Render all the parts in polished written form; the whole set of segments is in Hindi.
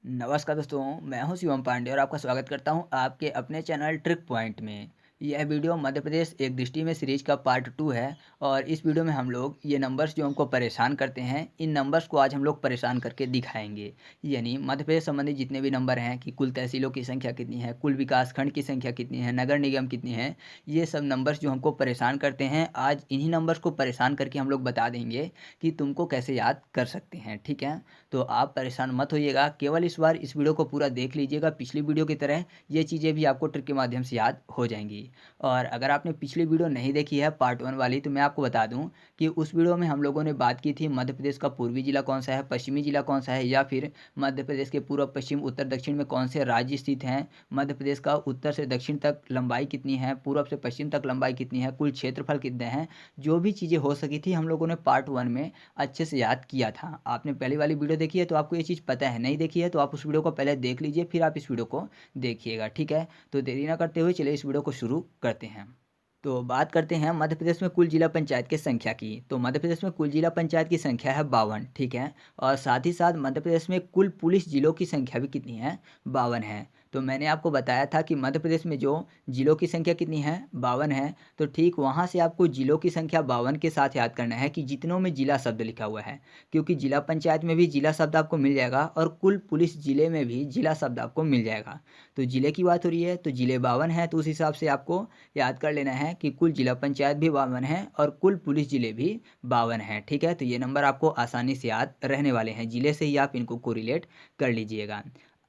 नमस्कार दोस्तों, मैं हूं शिवम पांडे और आपका स्वागत करता हूं आपके अपने चैनल ट्रिक पॉइंट में। यह वीडियो मध्य प्रदेश एक दृष्टि में सीरीज का पार्ट 2 है और इस वीडियो में हम लोग ये नंबर्स जो हमको परेशान करते हैं, इन नंबर्स को आज हम लोग परेशान करके दिखाएंगे। यानी मध्य प्रदेश संबंधित जितने भी नंबर हैं कि कुल तहसीलों की संख्या कितनी है, कुल विकासखंड की संख्या कितनी है, नगर निगम कितनी है, ये सब नंबर्स जो हमको परेशान करते हैं, आज इन्हीं नंबर्स को परेशान करके हम लोग बता देंगे कि तुमको कैसे याद कर सकते हैं। ठीक है, तो आप परेशान मत होइएगा, केवल इस बार इस वीडियो को पूरा देख लीजिएगा। पिछली वीडियो की तरह ये चीज़ें भी आपको ट्रिक के माध्यम से याद हो जाएंगी। और अगर आपने पिछली वीडियो नहीं देखी है पार्ट 1 वाली, तो मैं आपको बता दूं कि उस वीडियो में हम लोगों ने बात की थी मध्य प्रदेश का पूर्वी जिला कौन सा है, पश्चिमी जिला कौन सा है, या फिर मध्य प्रदेश के पूर्व पश्चिम उत्तर दक्षिण में कौन से राज्य स्थित हैं, मध्य प्रदेश का उत्तर से दक्षिण तक लंबाई कितनी है, पूर्व से पश्चिम तक लंबाई कितनी है, कुल क्षेत्रफल कितने हैं। जो भी चीज़ें हो सकी थी हम लोगों ने पार्ट 1 में अच्छे से याद किया था। आपने पहली वाली वीडियो देखी है तो आपको ये चीज़ पता है, नहीं देखी है तो आप उस वीडियो को पहले देख लीजिए, फिर आप इस वीडियो को देखिएगा। ठीक है, तो देरी ना करते हुए चलिए इस वीडियो को शुरू करते हैं। तो बात करते हैं मध्य प्रदेश में कुल जिला पंचायत की संख्या की। तो मध्य प्रदेश में कुल जिला पंचायत की संख्या है 52। ठीक है, और साथ ही साथ मध्य प्रदेश में कुल पुलिस जिलों की संख्या भी कितनी है, 52 है। तो मैंने आपको बताया था कि मध्य प्रदेश में जो जिलों की संख्या कितनी है, 52 है। तो ठीक वहाँ से आपको जिलों की संख्या 52 के साथ याद करना है कि जितनों में जिला शब्द लिखा हुआ है, क्योंकि जिला पंचायत में भी जिला शब्द आपको मिल जाएगा और कुल पुलिस जिले में भी जिला शब्द आपको मिल जाएगा। तो जिले की बात हो रही है तो जिले 52 है, तो उस हिसाब से आपको याद कर लेना है कि कुल जिला पंचायत भी 52 है और कुल पुलिस जिले भी 52 है। ठीक है, तो ये नंबर आपको आसानी से याद रहने वाले हैं, जिले से ही आप इनको कोरिलेट कर लीजिएगा।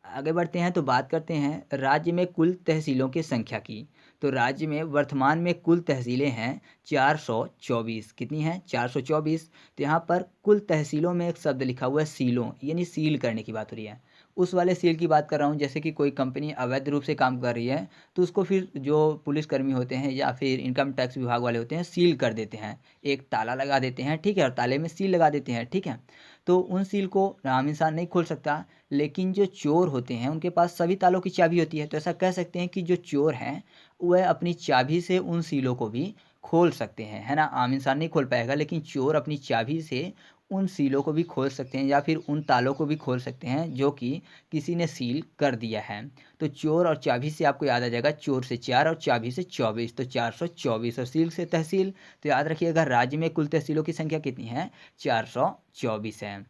आगे बढ़ते हैं तो बात करते हैं राज्य में कुल तहसीलों की संख्या की। तो राज्य में वर्तमान में कुल तहसीलें हैं 424। कितनी हैं, 424। तो यहाँ पर कुल तहसीलों में एक शब्द लिखा हुआ है सीलों, यानी सील करने की बात हो रही है। उस वाले सील की बात कर रहा हूँ, जैसे कि कोई कंपनी अवैध रूप से काम कर रही है तो उसको फिर जो पुलिसकर्मी होते हैं या फिर इनकम टैक्स विभाग वाले होते हैं, सील कर देते हैं, एक ताला लगा देते हैं। ठीक है, और ताले में सील लगा देते हैं। ठीक है, तो उन सील को आम इंसान नहीं खोल सकता, लेकिन जो चोर होते हैं उनके पास सभी तालों की चाबी होती है। तो ऐसा कह सकते हैं कि जो चोर हैं वह अपनी चाबी से उन सीलों को भी खोल सकते हैं, है ना। आम इंसान नहीं खोल पाएगा, लेकिन चोर अपनी चाबी से उन सीलों को भी खोल सकते हैं या फिर उन तालों को भी खोल सकते हैं जो कि किसी ने सील कर दिया है। तो चोर और चाबी से आपको याद आ जाएगा, चोर से 4 और चाबी से 24, तो 424। और सील से तहसील, तो याद रखिएगा राज्य में कुल तहसीलों की संख्या कितनी है, 424 है।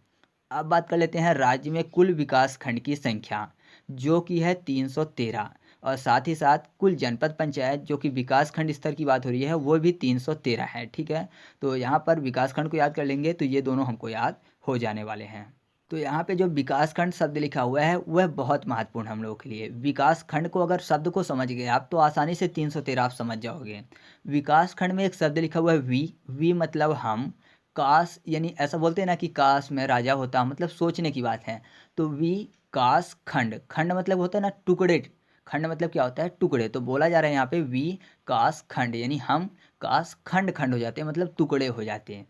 अब बात कर लेते हैं राज्य में कुल विकास खंड की संख्या, जो कि है 313। और साथ ही साथ कुल जनपद पंचायत, जो कि विकास खंड स्तर की बात हो रही है, वो भी 313 है। ठीक है, तो यहाँ पर विकास खंड को याद कर लेंगे तो ये दोनों हमको याद हो जाने वाले हैं। तो यहाँ पे जो विकास खंड शब्द लिखा हुआ है वह बहुत महत्वपूर्ण है हम लोगों के लिए। विकास खंड को अगर शब्द को समझ गए आप तो आसानी से 313 आप समझ जाओगे। विकास खंड में एक शब्द लिखा हुआ है वी। वी मतलब हम। काश, यानी ऐसा बोलते हैं ना कि काश मैं राजा होता, मतलब सोचने की बात है। तो वी काश खंड, खंड मतलब होता है ना टुकड़े। खंड मतलब क्या होता है, टुकड़े। तो बोला जा रहा है यहाँ पे वी काश खंड, यानी हम काश खंड खंड हो जाते हैं, मतलब टुकड़े हो जाते हैं।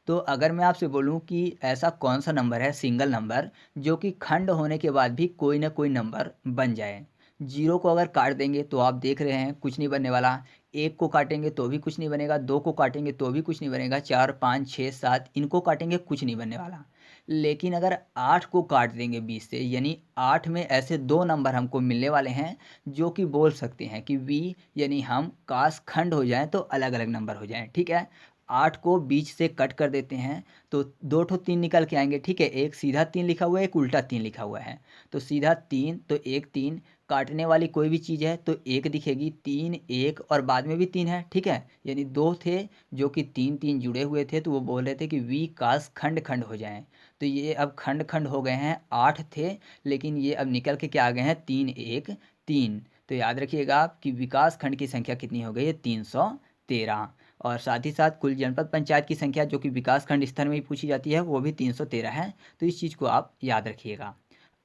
तो अगर मैं आपसे बोलूं कि ऐसा कौन सा नंबर है, सिंगल नंबर, जो कि खंड होने के बाद भी कोई ना कोई नंबर बन जाए। जीरो को अगर काट देंगे तो आप देख रहे हैं कुछ नहीं बनने वाला, एक को काटेंगे तो भी कुछ नहीं बनेगा, दो को काटेंगे तो भी कुछ नहीं बनेगा, चार पाँच छः सात इनको काटेंगे कुछ नहीं बनने वाला। लेकिन अगर आठ को काट देंगे 20 से, यानी आठ में ऐसे दो नंबर हमको मिलने वाले हैं जो कि बोल सकते हैं कि वी, यानी हम काश खंड हो जाएं तो अलग अलग नंबर हो जाएं। ठीक है, आठ को बीच से कट कर देते हैं तो दो ठो तीन निकल के आएंगे। ठीक है, एक सीधा तीन लिखा हुआ है, एक उल्टा तीन लिखा हुआ है। तो सीधा तीन तो एक तीन, काटने वाली कोई भी चीज़ है तो एक दिखेगी, तीन एक और बाद में भी तीन है। ठीक है, यानी दो थे जो कि तीन तीन जुड़े हुए थे, तो वो बोल रहे थे कि वी काश खंड खंड हो जाएं। तो ये अब खंड खंड हो गए हैं, आठ थे लेकिन ये अब निकल के क्या आ गए हैं, तीन एक तीन। तो याद रखिएगा आप कि विकास खंड की संख्या कितनी हो गई है, 313। और साथ ही साथ कुल जनपद पंचायत की संख्या, जो कि विकास खंड स्तर में ही पूछी जाती है, वो भी 313 है। तो इस चीज़ को आप याद रखिएगा।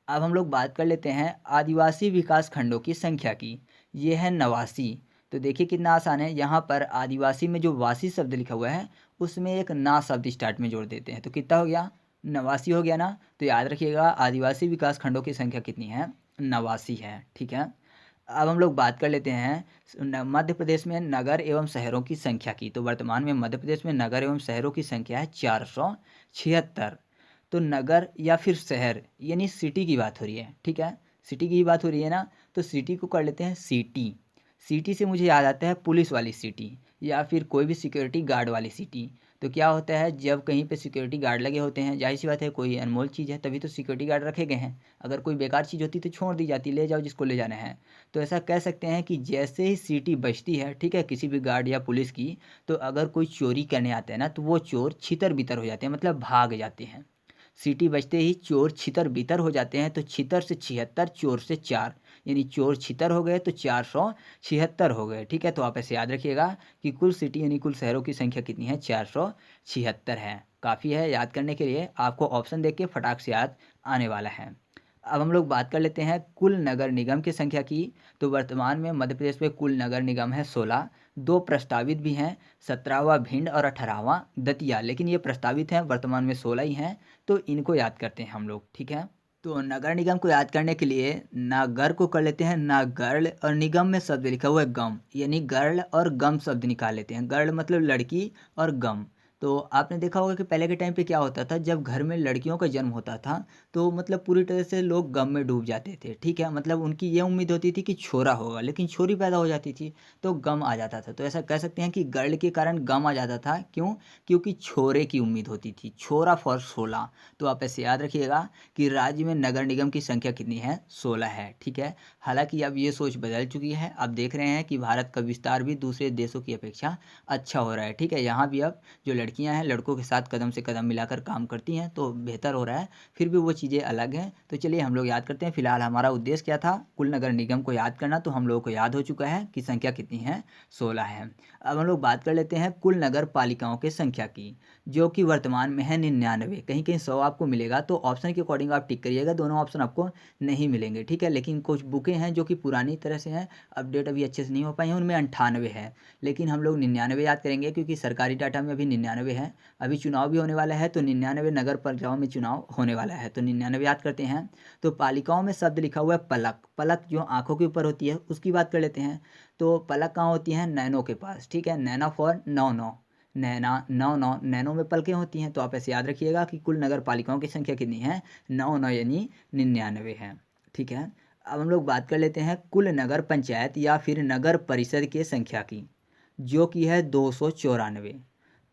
अब हम लोग बात कर लेते हैं आदिवासी विकास खंडों की संख्या की। ये है 89। तो देखिए कितना आसान है, यहाँ पर आदिवासी में जो वासी शब्द लिखा हुआ है उसमें एक ना शब्द स्टार्ट में जोड़ देते हैं, तो कितना हो गया, 89 हो गया ना। तो याद रखिएगा आदिवासी विकास खंडों की संख्या कितनी है, 89 है। ठीक है, अब हम लोग बात कर लेते हैं मध्य प्रदेश में नगर एवं शहरों की संख्या की। तो वर्तमान में मध्य प्रदेश में नगर एवं शहरों की संख्या है 476। तो नगर या फिर शहर यानी सिटी की बात हो रही है, ठीक है, सिटी की ही बात हो रही है ना। तो सिटी को कर लेते हैं सिटी। सिटी से मुझे याद आता है पुलिस वाली सिटी या फिर कोई भी सिक्योरिटी गार्ड वाली सिटी। तो क्या होता है, जब कहीं पे सिक्योरिटी गार्ड लगे होते हैं, जाहिर सी बात है कोई अनमोल चीज़ है तभी तो सिक्योरिटी गार्ड रखे गए हैं। अगर कोई बेकार चीज़ होती तो छोड़ दी जाती, ले जाओ जिसको ले जाना है। तो ऐसा कह सकते हैं कि जैसे ही सिटी बजती है, ठीक है, किसी भी गार्ड या पुलिस की, तो अगर कोई चोरी करने आता है ना, तो वो चोर छितर बितर हो जाते हैं, मतलब भाग जाते हैं। सीटी बजते ही चोर छितर बितर हो जाते हैं। तो छितर से 76, चोर से 4, यानी चोर छितर हो गए तो 476 हो गए, ठीक है। तो आप ऐसे याद रखिएगा कि कुल सिटी यानी कुल शहरों की संख्या कितनी है, 476 है। काफ़ी है याद करने के लिए, आपको ऑप्शन देख के फटाक से याद आने वाला है। अब हम लोग बात कर लेते हैं कुल नगर निगम की संख्या की। तो वर्तमान में मध्य प्रदेश में कुल नगर निगम है 16। दो प्रस्तावित भी हैं, 17वां भिंड और 18वां दतिया, लेकिन ये प्रस्तावित हैं, वर्तमान में 16 ही हैं। तो इनको याद करते हैं हम लोग, ठीक है। तो नगर निगम को याद करने के लिए नागर को कर लेते हैं नागर्ल, और निगम में शब्द लिखा हुआ है गम, यानी गर्ल और गम शब्द निकाल लेते हैं। गर्ल मतलब लड़की और गम। तो आपने देखा होगा कि पहले के टाइम पे क्या होता था, जब घर में लड़कियों का जन्म होता था तो मतलब पूरी तरह से लोग गम में डूब जाते थे, ठीक है। मतलब उनकी ये उम्मीद होती थी कि छोरा होगा, लेकिन छोरी पैदा हो जाती थी तो गम आ जाता था। तो ऐसा कह सकते हैं कि गर्ल के कारण गम आ जाता था, क्यों? क्योंकि छोरे की उम्मीद होती थी, छोरा फॉर 16। तो आप ऐसे याद रखिएगा कि राज्य में नगर निगम की संख्या कितनी है, 16 है, ठीक है। हालांकि अब ये सोच बदल चुकी है, अब देख रहे हैं कि भारत का विस्तार भी दूसरे देशों की अपेक्षा अच्छा हो रहा है, ठीक है। यहाँ भी अब जो लड़कियां हैं लड़कों के साथ कदम से कदम मिलाकर काम करती हैं, तो बेहतर हो रहा है। फिर भी वो चीज़ें अलग हैं, तो चलिए हम लोग याद करते हैं। फिलहाल हमारा उद्देश्य क्या था, कुल नगर निगम को याद करना, तो हम लोगों को याद हो चुका है कि संख्या कितनी है, 16 है। अब हम लोग बात कर लेते हैं कुल नगर पालिकाओं की संख्या की, जो कि वर्तमान में है 99। कहीं कहीं 100 आपको मिलेगा, तो ऑप्शन के अकॉर्डिंग आप टिक करिएगा, दोनों ऑप्शन आपको नहीं मिलेंगे, ठीक है। लेकिन कुछ बुकें हैं जो कि पुरानी तरह से हैं, अपडेट अभी अच्छे से नहीं हो पाई हैं, उनमें 98 है। लेकिन हम लोग 99 याद करेंगे, क्योंकि सरकारी डाटा में अभी 99 है। अभी चुनाव भी होने वाला है, तो 99 नगर पालिकाओं में चुनाव होने वाला है, तो 99 याद करते हैं। तो पालिकाओं में शब्द लिखा हुआ है पलक। पलक जो आंखों के ऊपर होती है उसकी बात कर लेते हैं। तो पलक कहाँ होती है, नैनों के पास, ठीक है। नैना फॉर नौ नौ, नैना नौ नौ, नैनों में पलकें होती हैं। तो आप ऐसे याद रखिएगा कि कुल नगर पालिकाओं की संख्या कितनी है, 99 यानी 99 है, ठीक है। अब हम लोग बात कर लेते हैं कुल नगर पंचायत या फिर नगर परिषद की संख्या की, जो कि है 294।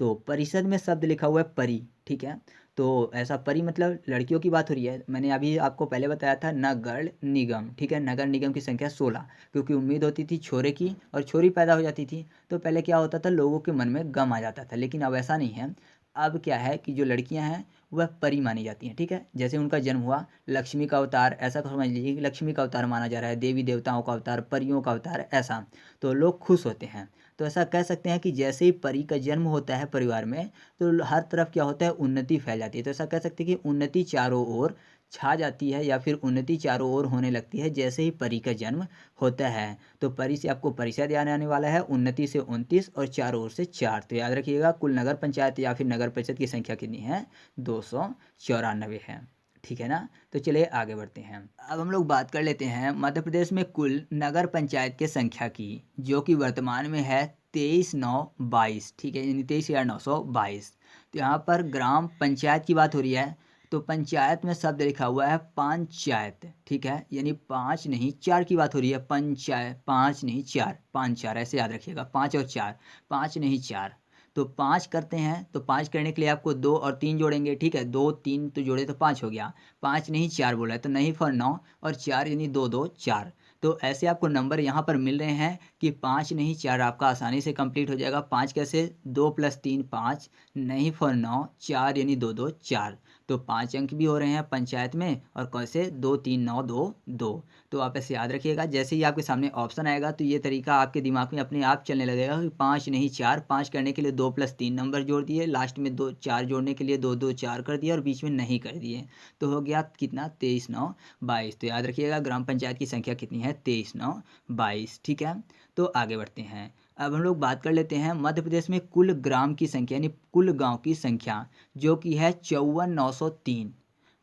तो परिषद में शब्द लिखा हुआ है परी, ठीक है। तो ऐसा परी मतलब लड़कियों की बात हो रही है। मैंने अभी आपको पहले बताया था नगर निगम, ठीक है। नगर निगम की संख्या 16, क्योंकि उम्मीद होती थी छोरे की और छोरी पैदा हो जाती थी। तो पहले क्या होता था, लोगों के मन में गम आ जाता था, लेकिन अब ऐसा नहीं है। अब क्या है कि जो लड़कियां हैं वह परी मानी जाती हैं, ठीक है। जैसे उनका जन्म हुआ, लक्ष्मी का अवतार, ऐसा समझ लीजिए कि लक्ष्मी का अवतार माना जा रहा है, देवी देवताओं का अवतार, परियों का अवतार, ऐसा। तो लोग खुश होते हैं। तो ऐसा कह सकते हैं कि जैसे ही परी का जन्म होता है परिवार में, तो हर तरफ क्या होता है, उन्नति फैल जाती है। तो ऐसा कह सकते हैं कि उन्नति चारों ओर छा जाती है, या फिर उन्नति चारों ओर होने लगती है जैसे ही परी का जन्म होता है। तो परी से आपको परिषद याद आने वाला है, उन्नति से 29 और चारों ओर से 4। तो याद रखिएगा कुल नगर पंचायत या फिर नगर परिषद की संख्या कितनी है, 294 है, ठीक है ना। तो चलिए आगे बढ़ते हैं। अब हम लोग बात कर लेते हैं मध्य प्रदेश में कुल नगर पंचायत की संख्या की, जो कि वर्तमान में है 23,922, ठीक है, यानी 23,922। तो यहाँ पर ग्राम पंचायत की बात हो रही है। तो पंचायत में शब्द लिखा हुआ है पंचायत, ठीक है, यानी 5 नहीं 4 की बात हो रही है। पंचायत, 5 नहीं 4, 5 4 ऐसे याद रखिएगा, 5 और 4, 5 नहीं 4। तो 5 करते हैं, तो 5 करने के लिए आपको 2 और 3 जोड़ेंगे, ठीक है। 2 3 तो जोड़े तो 5 हो गया। 5 नहीं 4 बोला है, तो नहीं फॉर 9 और 4 यानी 2 2 4। तो ऐसे आपको नंबर यहाँ पर मिल रहे हैं कि 5 नहीं 4 आपका आसानी से कंप्लीट हो जाएगा। 5 कैसे, 2 + 3 5, नहीं फॉर 9, 4 यानी 2 2 4। तो 5 अंक भी हो रहे हैं पंचायत में, और कैसे, 2 3 9 2 2। तो आप ऐसे याद रखिएगा, जैसे ही आपके सामने ऑप्शन आएगा तो ये तरीका आपके दिमाग में अपने आप चलने लगेगा कि 5 नहीं 4। 5 करने के लिए 2 + 3 नंबर जोड़ दिए, लास्ट में 2 4 जोड़ने के लिए 2 2 4 कर दिया, और बीच में नहीं कर दिए। तो हो गया कितना, 23,922। तो याद रखिएगा ग्राम पंचायत की संख्या कितनी है, 23,922, ठीक है। तो आगे बढ़ते हैं। अब हम लोग बात कर लेते हैं मध्य प्रदेश में कुल ग्राम की संख्या यानी कुल गांव की संख्या, जो कि है 54,903।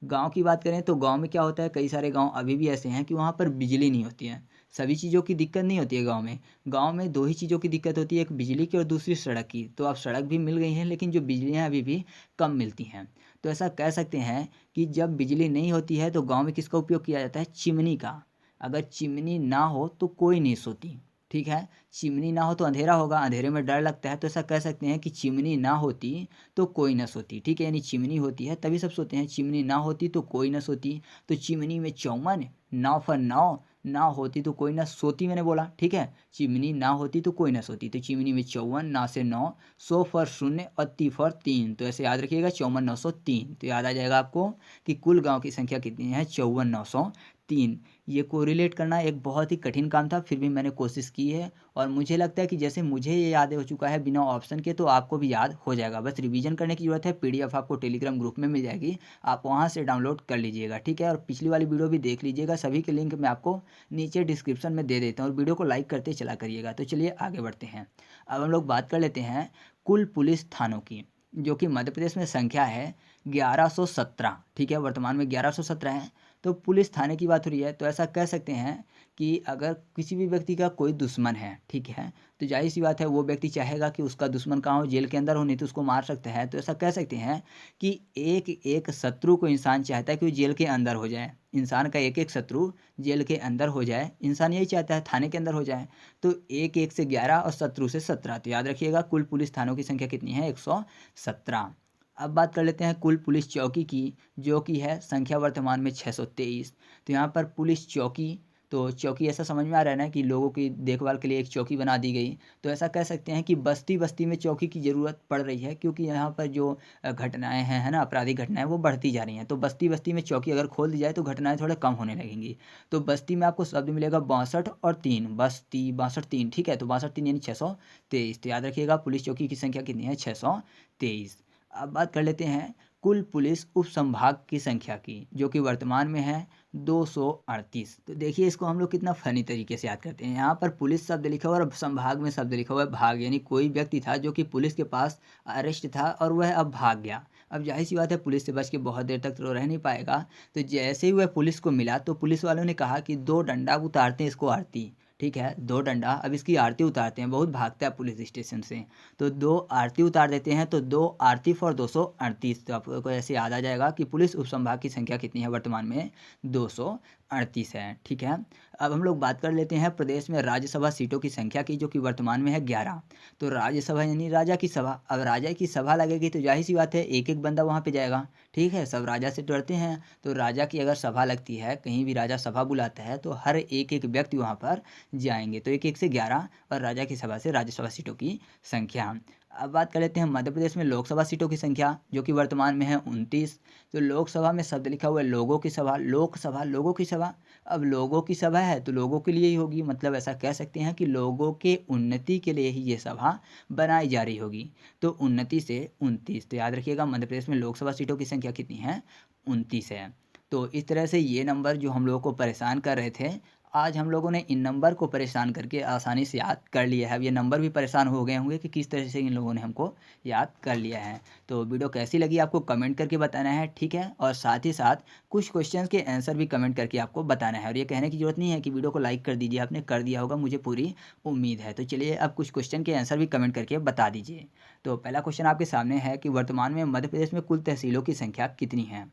गांव की बात करें तो गांव में क्या होता है, कई सारे गांव अभी भी ऐसे हैं कि वहां पर बिजली नहीं होती है। सभी चीज़ों की दिक्कत नहीं होती है गांव में। गांव में दो ही चीज़ों की दिक्कत होती है, एक बिजली की और दूसरी सड़क की। तो अब सड़क भी मिल गई हैं, लेकिन जो बिजलियाँ अभी भी कम मिलती हैं। तो ऐसा कह सकते हैं कि जब बिजली नहीं होती है तो गाँव में किसका उपयोग किया जाता है? चिमनी का। अगर चिमनी ना हो तो कोई नहीं सोती, ठीक है? चिमनी ना हो तो अंधेरा होगा, अंधेरे में डर लगता है, तो ऐसा कह सकते हैं कि चिमनी ना होती तो कोई ना सोती, ठीक है? यानी चिमनी होती है तभी सब सोते हैं, चिमनी ना होती तो कोई ना सोती। तो चिमनी में चौवन, नौ फर नौ, ना होती तो कोई ना सोती मैंने बोला, ठीक है? चिमनी ना होती तो कोई ना सोती, तो चिमनी में चौवन, ना से नौ, सौ फर शून्य और ती फर तीन, तो ऐसे याद रखिएगा 54,903। तो याद आ जाएगा आपको कि कुल गाँव की संख्या कितनी है? 54,903। ये कोरिलेट करना एक बहुत ही कठिन काम था, फिर भी मैंने कोशिश की है और मुझे लगता है कि जैसे मुझे ये याद हो चुका है बिना ऑप्शन के, तो आपको भी याद हो जाएगा। बस रिवीजन करने की ज़रूरत है। पीडीएफ आपको टेलीग्राम ग्रुप में मिल जाएगी, आप वहाँ से डाउनलोड कर लीजिएगा, ठीक है? और पिछली वाली वीडियो भी देख लीजिएगा, सभी के लिंक मैं आपको नीचे डिस्क्रिप्शन में दे देता हूँ और वीडियो को लाइक करते चला करिएगा। तो चलिए आगे बढ़ते हैं। अब हम लोग बात कर लेते हैं कुल पुलिस थानों की, जो कि मध्य प्रदेश में संख्या है 1117, ठीक है? वर्तमान में 1117 है। तो पुलिस थाने की बात हो रही है, तो ऐसा कह सकते हैं कि अगर किसी भी व्यक्ति का कोई दुश्मन है, ठीक है? तो जाहिर सी बात है वो व्यक्ति चाहेगा कि उसका दुश्मन कहाँ हो? जेल के अंदर हो, नहीं तो उसको मार सकता है। तो ऐसा कह सकते हैं कि एक एक शत्रु को इंसान चाहता है कि वो जेल के अंदर हो जाए। इंसान का एक एक शत्रु जेल के अंदर हो जाए, इंसान यही चाहता है, थाने के अंदर हो जाए। तो एक एक से 11 और शत्रु से 17, तो याद रखिएगा कुल पुलिस थानों की संख्या कितनी है? 117। अब बात कर लेते हैं कुल पुलिस चौकी की, जो कि है संख्या वर्तमान में 623। तो यहाँ पर पुलिस चौकी, तो चौकी ऐसा समझ में आ रहा है ना कि लोगों की देखभाल के लिए एक चौकी बना दी गई। तो ऐसा कह सकते हैं कि बस्ती बस्ती में चौकी की ज़रूरत पड़ रही है, क्योंकि यहाँ पर जो घटनाएं हैं, है ना, आपराधिक घटनाएं, वो बढ़ती जा रही हैं। तो बस्ती बस्ती में चौकी अगर खोल दी जाए तो घटनाएं थोड़े कम होने लगेंगी। तो बस्ती में आपको शब्द मिलेगा 62 और 3, बस्ती 62 3, ठीक है? तो 62 3 यानी 623। तो याद रखिएगा पुलिस चौकी की संख्या कितनी है? 623। अब बात कर लेते हैं कुल पुलिस उप संभाग की संख्या की, जो कि वर्तमान में है 238। तो देखिए इसको हम लोग कितना फनी तरीके से याद करते हैं। यहाँ पर पुलिस शब्द लिखा हुआ है और संभाग में शब्द लिखा हुआ है भाग, यानी कोई व्यक्ति था जो कि पुलिस के पास अरेस्ट था और वह अब भाग गया। अब जाहिर सी बात है पुलिस से बच के बहुत देर तक तो रह नहीं पाएगा। तो जैसे ही वह पुलिस को मिला तो पुलिस वालों ने कहा कि 2 डंडा उतारते हैं इसको आरती, ठीक है? 2 डंडा, अब इसकी आरती उतारते हैं, बहुत भागता है पुलिस स्टेशन से। तो 2 आरती उतार देते हैं, तो 2 आरती फॉर 238। तो आपको ऐसे याद आ जाएगा कि पुलिस उपसंभाग की संख्या कितनी है? वर्तमान में 238 है, ठीक है? अब हम लोग बात कर लेते हैं प्रदेश में राज्यसभा सीटों की संख्या की, जो कि वर्तमान में है 11। तो राज्यसभा यानी राजा की सभा, अब राजा की सभा लगेगी तो जाहिर सी बात है एक एक बंदा वहाँ पे जाएगा, ठीक है? सब राजा से डरते हैं, तो राजा की अगर सभा लगती है, कहीं भी राजा सभा बुलाता है, तो हर एक एक व्यक्ति वहाँ पर जाएंगे। तो एक एक से 11 और राजा की सभा से राज्यसभा सीटों की संख्या। अब बात कर लेते हैं मध्य प्रदेश में लोकसभा सीटों की संख्या, जो कि वर्तमान में है 29। तो लोकसभा में शब्द लिखा हुआ है लोगों की सभा, लोकसभा लोगों की सभा। अब लोगों की सभा है तो लोगों के लिए ही होगी, मतलब ऐसा कह सकते हैं कि लोगों के उन्नति के लिए ही ये सभा बनाई जा रही होगी। तो उन्नति से 29। तो याद रखिएगा मध्य प्रदेश में लोकसभा सीटों की संख्या कितनी है? 29 है। तो इस तरह से ये नंबर जो हम लोगों को परेशान कर रहे थे, आज हम लोगों ने इन नंबर को परेशान करके आसानी से याद कर लिया है। अब ये नंबर भी परेशान हो गए होंगे कि किस तरह से इन लोगों ने हमको याद कर लिया है। तो वीडियो कैसी लगी आपको कमेंट करके बताना है, ठीक है? और साथ ही साथ कुछ क्वेश्चंस के आंसर भी कमेंट करके आपको बताना है। और ये कहने की ज़रूरत नहीं है कि वीडियो को लाइक कर दीजिए, आपने कर दिया होगा, मुझे पूरी उम्मीद है। तो चलिए अब कुछ क्वेश्चन के आंसर भी कमेंट करके बता दीजिए। तो पहला क्वेश्चन आपके सामने है कि वर्तमान में मध्य प्रदेश में कुल तहसीलों की संख्या कितनी है?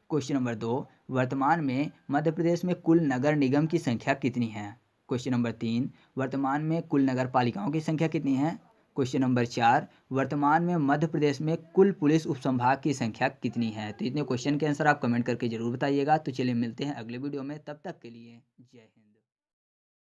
क्वेश्चन नंबर 2, वर्तमान में मध्य प्रदेश में कुल नगर निगम की संख्या कितनी है? क्वेश्चन नंबर 3, वर्तमान में कुल नगर पालिकाओं की संख्या कितनी है? क्वेश्चन नंबर 4, वर्तमान में मध्य प्रदेश में कुल पुलिस उपसंभाग की संख्या कितनी है? तो इतने क्वेश्चन के आंसर आप कमेंट करके जरूर बताइएगा। तो चलिए मिलते हैं अगले वीडियो में, तब तक के लिए जय हिंद।